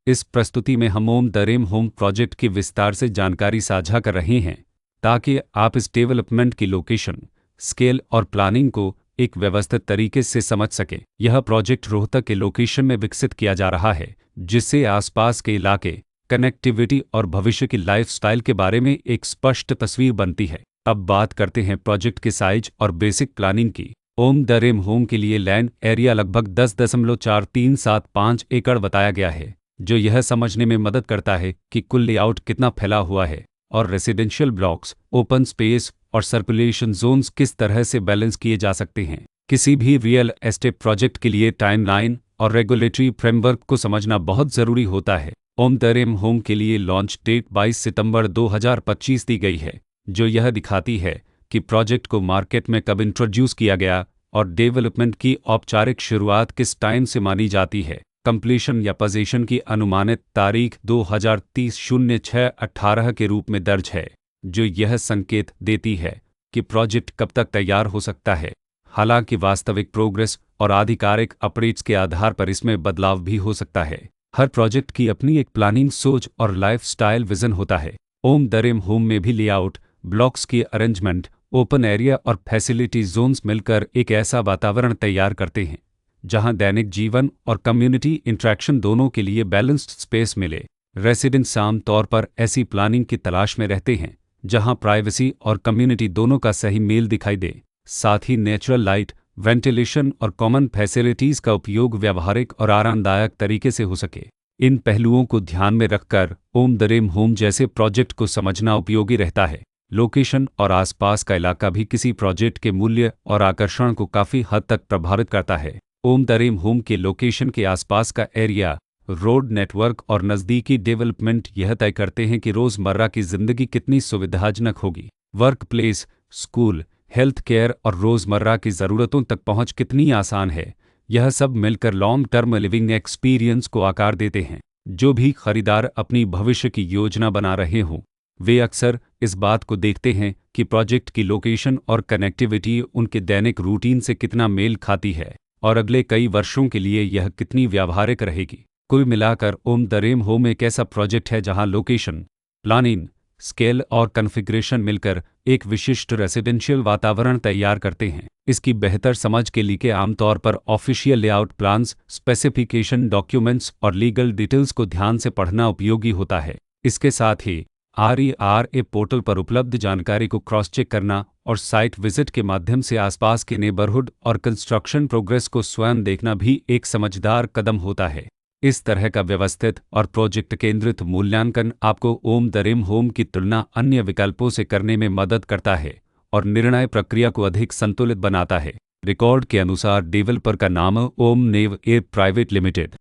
इस प्रस्तुति में हम ओम द रेम होम प्रोजेक्ट की विस्तार से जानकारी साझा कर रहे हैं ताकि आप इस डेवलपमेंट की लोकेशन, स्केल और प्लानिंग को एक व्यवस्थित तरीके से समझ सकें। यह प्रोजेक्ट रोहतक के लोकेशन में विकसित किया जा रहा है, जिससे आसपास के इलाके, कनेक्टिविटी और भविष्य की लाइफस्टाइल के बारे में एक स्पष्ट तस्वीर बनती है। अब बात करते हैं प्रोजेक्ट के साइज और बेसिक प्लानिंग की। ओम द रेम होम के लिए लैंड एरिया लगभग 10.4375 एकड़ बताया गया है, जो यह समझने में मदद करता है कि कुल लेआउट कितना फैला हुआ है और रेसिडेंशियल ब्लॉक्स, ओपन स्पेस और सर्कुलेशन जोन्स किस तरह से बैलेंस किए जा सकते हैं। किसी भी रियल एस्टेट प्रोजेक्ट के लिए टाइमलाइन और रेगुलेटरी फ्रेमवर्क को समझना बहुत ज़रूरी होता है। ओम द रेम होम के लिए लॉन्च डेट 22 सितंबर 2025 दी गई है, जो यह दिखाती है कि प्रोजेक्ट को मार्केट में कब इंट्रोड्यूस किया गया और डेवलपमेंट की औपचारिक शुरुआत किस टाइम से मानी जाती है। कंप्लीशन या पोजीशन की अनुमानित तारीख 2030-06-18 के रूप में दर्ज है, जो यह संकेत देती है कि प्रोजेक्ट कब तक तैयार हो सकता है। हालांकि वास्तविक प्रोग्रेस और आधिकारिक अपडेट्स के आधार पर इसमें बदलाव भी हो सकता है। हर प्रोजेक्ट की अपनी एक प्लानिंग सोच और लाइफस्टाइल विजन होता है। ओम द रेम होम में भी लेआउट, ब्लॉक्स की अरेंजमेंट, ओपन एरिया और फैसिलिटी जोन्स मिलकर एक ऐसा वातावरण तैयार करते हैं जहां दैनिक जीवन और कम्युनिटी इंटरेक्शन दोनों के लिए बैलेंस्ड स्पेस मिले। रेसिडेंट्स आम तौर पर ऐसी प्लानिंग की तलाश में रहते हैं जहां प्राइवेसी और कम्युनिटी दोनों का सही मेल दिखाई दे। साथ ही नेचुरल लाइट, वेंटिलेशन और कॉमन फैसिलिटीज़ का उपयोग व्यावहारिक और आरामदायक तरीके से हो सके। इन पहलुओं को ध्यान में रखकर ओम द रेम होम जैसे प्रोजेक्ट को समझना उपयोगी रहता है। लोकेशन और आसपास का इलाका भी किसी प्रोजेक्ट के मूल्य और आकर्षण को काफ़ी हद तक प्रभावित करता है। ओम द रेम होम के लोकेशन के आसपास का एरिया, रोड नेटवर्क और नज़दीकी डेवलपमेंट यह तय करते हैं कि रोज़मर्रा की ज़िंदगी कितनी सुविधाजनक होगी। Work place, school, health care और रोज़मर्रा की ज़रूरतों तक पहुंच कितनी आसान है। यह सब मिलकर लॉन्ग टर्म लिविंग एक्सपीरियंस को आकार देते हैं। जो भी खरीदार अपनी भविष्य की योजना बना रहे हों, वे अक्सर इस बात को देखते हैं कि प्रोजेक्ट की लोकेशन और कनेक्टिविटी उनके दैनिक रूटीन से कितना मेल खाती है और अगले कई वर्षों के लिए यह कितनी व्यावहारिक रहेगी। कुल मिलाकर ओम द रेम होम एक ऐसा प्रोजेक्ट है जहां लोकेशन, प्लानिंग, स्केल और कॉन्फ़िगरेशन मिलकर एक विशिष्ट रेसिडेंशियल वातावरण तैयार करते हैं। इसकी बेहतर समझ के लिए आमतौर पर official layout plans, specification documents और लीगल डिटेल्स को ध्यान से पढ़ना उपयोगी होता है। इसके साथ ही RERA पोर्टल पर उपलब्ध जानकारी को क्रॉस चेक करना और साइट विजिट के माध्यम से आसपास के नेबरहुड और कंस्ट्रक्शन प्रोग्रेस को स्वयं देखना भी एक समझदार कदम होता है। इस तरह का व्यवस्थित और प्रोजेक्ट केंद्रित मूल्यांकन आपको ओम द रेम होम की तुलना अन्य विकल्पों से करने में मदद करता है और निर्णय प्रक्रिया को अधिक संतुलित बनाता है। रिकॉर्ड के अनुसार डेवलपर का नाम ओम नेव ए प्राइवेट लिमिटेड